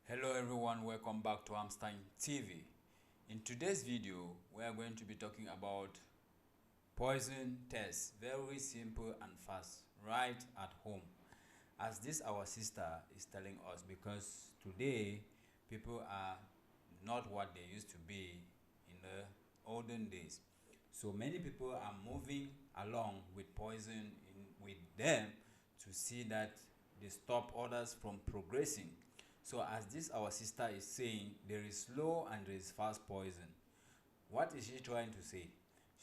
Hello everyone, welcome back to Emstine TV. In today's video, we are going to be talking about poison test. Very simple and fast, right at home. As this our sister is telling us, because today people are not what they used to be in the olden days. So many people are moving along with poison with them to see that they stop others from progressing. So as this our sister is saying, there is slow and there is fast poison. What is she trying to say?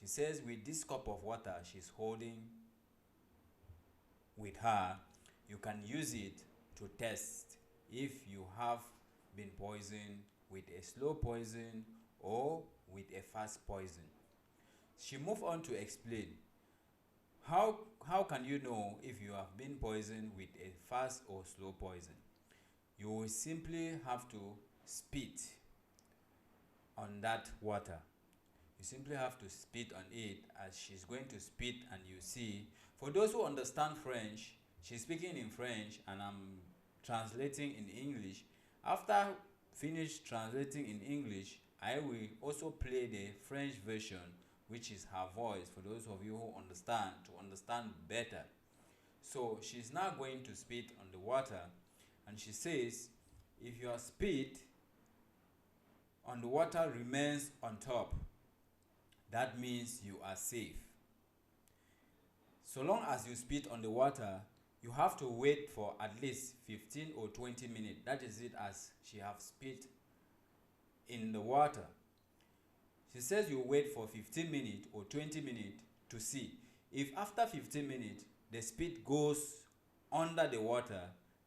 She says with this cup of water she's holding with her, you can use it to test if you have been poisoned with a slow poison or with a fast poison. She moved on to explain how can you know if you have been poisoned with a fast or slow poison. You will simply have to spit on that water. You simply have to spit on it as she's going to spit, and you see. For those who understand French, she's speaking in French and I'm translating in English. After finish translating in English, I will also play the French version, which is her voice, for those of you who understand, to understand better. So she's now going to spit on the water, and she says if your spit on the water remains on top, that means you are safe. So long as you spit on the water, you have to wait for at least 15 or 20 minutes. That is it, as she have spit in the water. She says you wait for 15 minutes or 20 minutes to see. If after 15 minutes the spit goes under the water,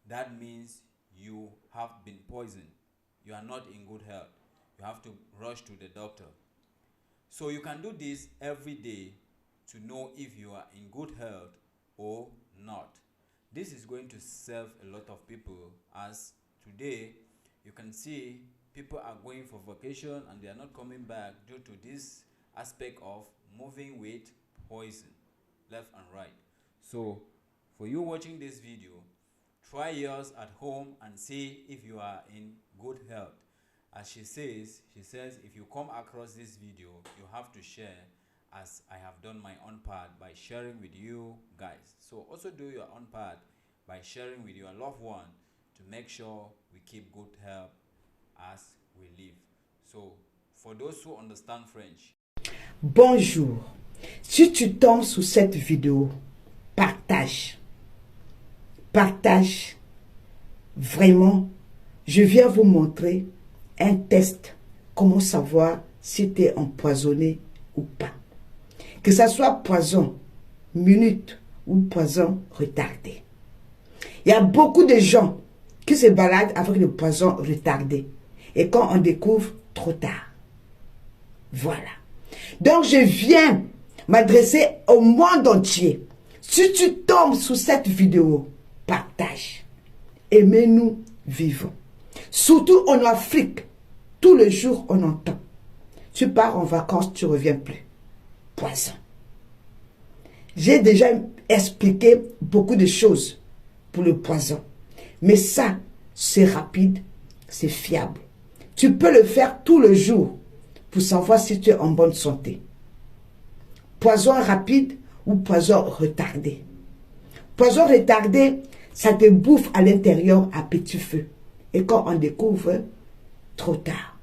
that means you have been poisoned. You are not in good health. You have to rush to the doctor. So you can do this every day to know if you are in good health or not. This is going to serve a lot of people, as today you can see people are going for vacation and they are not coming back due to this aspect of moving with poison left and right. So for you watching this video, try yours at home and see if you are in good health. As she says if you come across this video, you have to share, as I have done my own part by sharing with you guys. So also do your own part by sharing with your loved one to make sure we keep good health as we live. So for those who understand French. Bonjour. Si tu tombes sous cette vidéo, partage. Partage. Vraiment, je viens vous montrer un test. Comment savoir si tu es empoisonné ou pas. Que ça soit poison minute ou poison retardé. Il y a beaucoup de gens qui se baladent avec le poison retardé. Et quand on découvre, trop tard. Voilà. Donc je viens m'adresser au monde entier. Si tu tombes sous cette vidéo, partage. Aimez-nous vivons. Surtout en Afrique, tous les jours on entend. Tu pars en vacances, tu reviens plus. Poison. J'ai déjà expliqué beaucoup de choses pour le poison. Mais ça, c'est rapide, c'est fiable. Tu peux le faire tous les jours pour savoir si tu es en bonne santé. Poison rapide ou poison retardé. Poison retardé, ça te bouffe à l'intérieur à petit feu. Et quand on découvre, trop tard.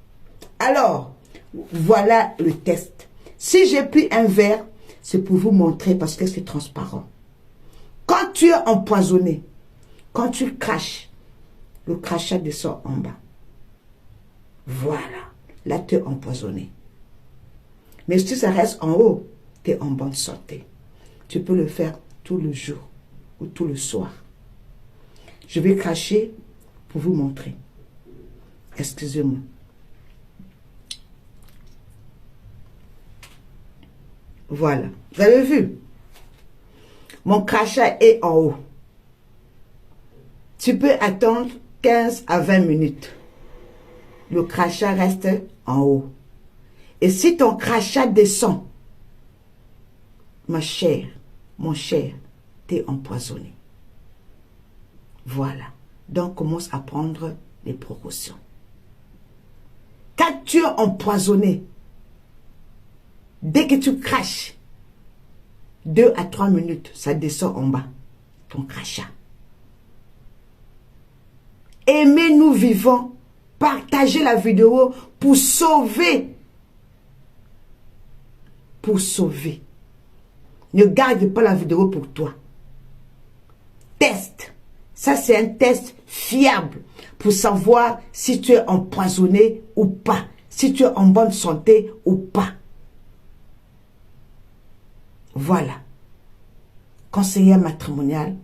Alors, voilà le test. Si j'ai pris un verre, c'est pour vous montrer parce que c'est transparent. Quand tu es empoisonné, quand tu craches, le crachat descend en bas. Voilà, là tu es empoisonné. Mais si ça reste en haut, tu es en bonne santé. Tu peux le faire tout le jour ou tout le soir. Je vais cracher pour vous montrer. Excusez-moi. Voilà, vous avez vu? Mon crachat est en haut. Tu peux attendre 15 à 20 minutes. Le crachat reste en haut. Et si ton crachat descend, ma chère, mon cher, t'es empoisonné. Voilà. Donc commence à prendre les précautions. Quand tu es empoisonné, dès que tu craches, 2 à 3 minutes, ça descend en bas, ton crachat. Aimez, nous vivons, partagez la vidéo pour sauver. Pour sauver. Ne garde pas la vidéo pour toi. Teste. Ça, c'est un test fiable pour savoir si tu es empoisonné ou pas. Si tu es en bonne santé ou pas. Voilà. Conseillère matrimoniale